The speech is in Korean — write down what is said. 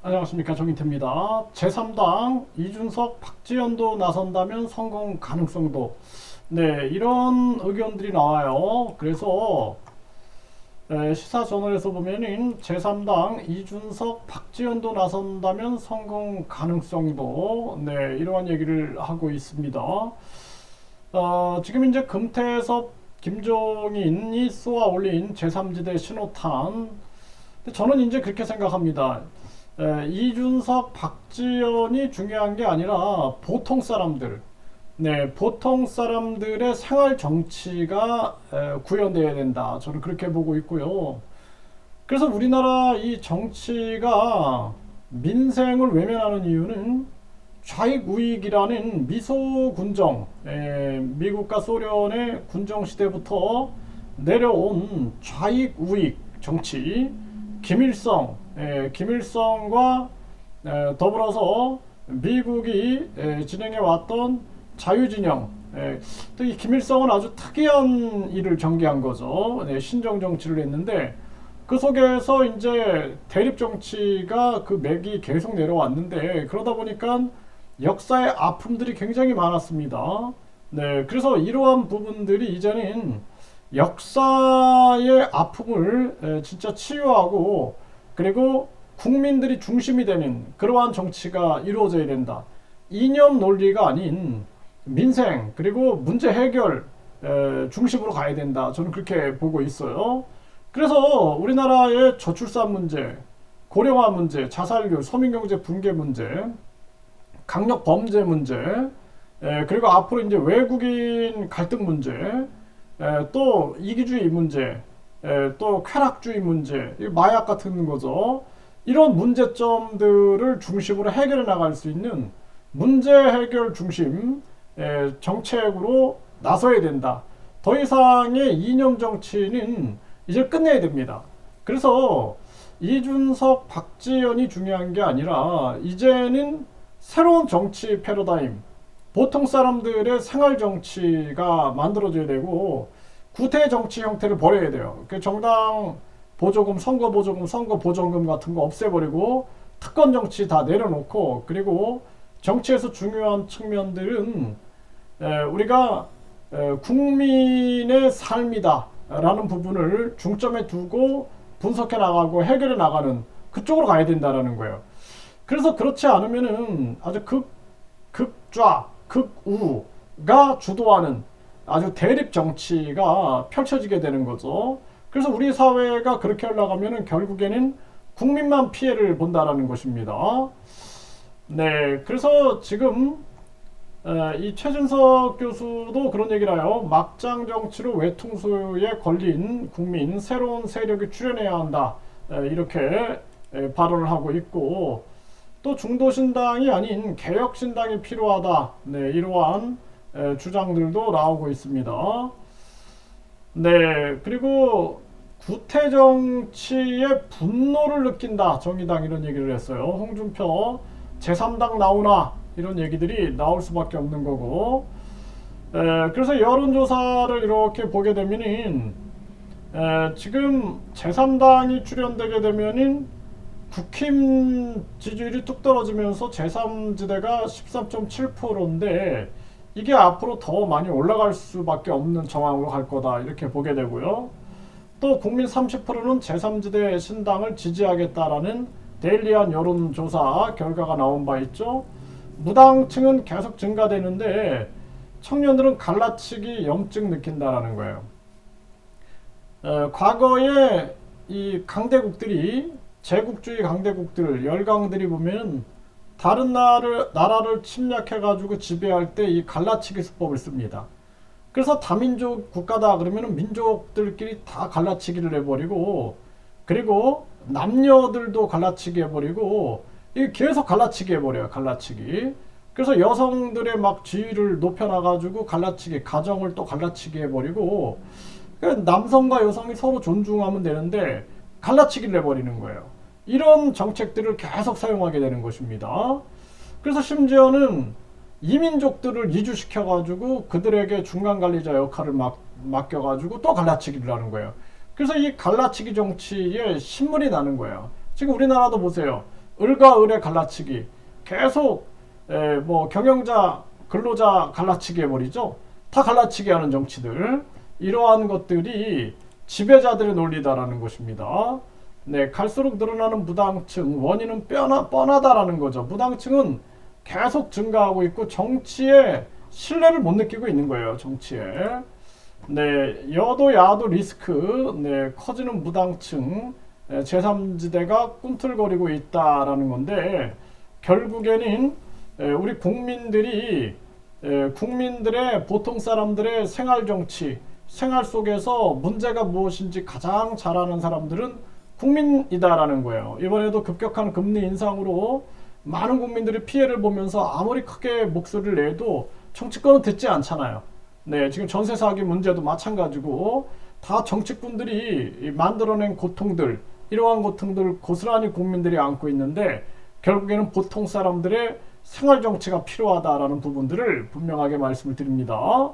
안녕하십니까, 정인태입니다. 제3당 이준석, 박지원도 나선다면 성공 가능성도, 네, 이런 의견들이 나와요. 그래서 시사저널에서 보면은 제3당 이준석, 박지원도 나선다면 성공 가능성도, 네, 이러한 얘기를 하고 있습니다. 지금 이제 금태섭, 김종인이 쏘아 올린 제3지대 신호탄. 근데 저는 이제 그렇게 생각합니다. 이준석, 박지원이 중요한 게 아니라 보통 사람들, 네, 보통 사람들의 생활 정치가 구현돼야 된다. 저는 그렇게 보고 있고요. 그래서 우리나라 이 정치가 민생을 외면하는 이유는 좌익 우익이라는 미소 군정, 미국과 소련의 군정 시대부터 내려온 좌익 우익 정치, 김일성, 김일성과 더불어서 미국이 진행해 왔던 자유진영, 또 이 김일성은 아주 특이한 일을 전개한 거죠. 신정 정치를 했는데 그 속에서 이제 대립 정치가 그 맥이 계속 내려왔는데 그러다 보니까 역사의 아픔들이 굉장히 많았습니다. 네, 그래서 이러한 부분들이 이제는 역사의 아픔을 진짜 치유하고 그리고 국민들이 중심이 되는 그러한 정치가 이루어져야 된다. 이념 논리가 아닌 민생 그리고 문제 해결 중심으로 가야 된다. 저는 그렇게 보고 있어요. 그래서 우리나라의 저출산 문제, 고령화 문제, 자살률, 서민경제 붕괴 문제, 강력 범죄 문제, 그리고 앞으로 이제 외국인 갈등 문제, 또 이기주의 문제, 또 쾌락주의 문제, 마약 같은 거죠. 이런 문제점들을 중심으로 해결해 나갈 수 있는 문제 해결 중심 정책으로 나서야 된다. 더 이상의 이념 정치는 이제 끝내야 됩니다. 그래서 이준석, 박지원이 중요한 게 아니라 이제는 새로운 정치 패러다임, 보통 사람들의 생활 정치가 만들어져야 되고 구태 정치 형태를 버려야 돼요. 그 정당 보조금, 선거 보조금, 선거 보조금 같은 거 없애버리고 특권 정치 다 내려놓고 그리고 정치에서 중요한 측면들은 우리가 국민의 삶이다 라는 부분을 중점에 두고 분석해 나가고 해결해 나가는 그쪽으로 가야 된다라는 거예요. 그래서 그렇지 않으면은 아주 극좌, 극우가 주도하는 아주 대립 정치가 펼쳐지게 되는 거죠. 그래서 우리 사회가 그렇게 올라가면은 결국에는 국민만 피해를 본다라는 것입니다. 네, 그래서 지금 이 최준석 교수도 그런 얘기를 해요. 막장 정치로 외통수에 걸린 국민, 새로운 세력이 출현해야 한다. 이렇게 발언을 하고 있고 또 중도신당이 아닌 개혁신당이 필요하다. 네, 이러한 주장들도 나오고 있습니다. 네, 그리고 구태정치의 분노를 느낀다. 정의당 이런 얘기를 했어요. 홍준표 제3당 나오나 이런 얘기들이 나올 수밖에 없는 거고 그래서 여론조사를 이렇게 보게 되면은 지금 제3당이 출연되게 되면은 국힘 지지율이 뚝 떨어지면서 제3지대가 13.7%인데 이게 앞으로 더 많이 올라갈 수밖에 없는 정황으로 갈 거다 이렇게 보게 되고요. 또 국민 30%는 제3지대 신당을 지지하겠다라는 데일리한 여론조사 결과가 나온 바 있죠. 무당층은 계속 증가되는데 청년들은 갈라치기 염증 느낀다라는 거예요. 과거에 이 강대국들이 제국주의 강대국들 열강들이 보면 다른 나라를 침략해가지고 지배할 때 이 갈라치기 수법을 씁니다. 그래서 다민족 국가다 그러면 민족들끼리 다 갈라치기를 해버리고 그리고 남녀들도 갈라치기 해버리고 이 계속 갈라치기 해버려요. 갈라치기. 그래서 여성들의 막 지위를 높여놔가지고 갈라치기 가정을 또 갈라치기 해버리고 남성과 여성이 서로 존중하면 되는데 갈라치기를 해버리는 거예요. 이런 정책들을 계속 사용하게 되는 것입니다. 그래서 심지어는 이민족들을 이주시켜가지고 그들에게 중간관리자 역할을 맡겨가지고 또 갈라치기를 하는 거예요. 그래서 이 갈라치기 정치에 신물이 나는 거예요. 지금 우리나라도 보세요. 을과 을의 갈라치기, 계속 뭐 경영자, 근로자 갈라치기 해버리죠. 다 갈라치기 하는 정치들, 이러한 것들이 지배자들의 논리다라는 것입니다. 네, 갈수록 늘어나는 무당층, 원인은 뻔하다라는 거죠. 무당층은 계속 증가하고 있고 정치에 신뢰를 못 느끼고 있는 거예요. 정치에. 네, 여도 야도 리스크, 네, 커지는 무당층, 제3지대가 꿈틀거리고 있다라는 건데, 결국에는 우리 국민들이 국민들의, 보통 사람들의 생활 정치, 생활 속에서 문제가 무엇인지 가장 잘 아는 사람들은 국민이다라는 거예요. 이번에도 급격한 금리 인상으로 많은 국민들이 피해를 보면서 아무리 크게 목소리를 내도 정치권은 듣지 않잖아요. 네, 지금 전세 사기 문제도 마찬가지고 다 정치꾼들이 만들어낸 고통들, 이러한 고통들 고스란히 국민들이 안고 있는데, 결국에는 보통 사람들의 생활 정치가 필요하다라는 부분들을 분명하게 말씀을 드립니다.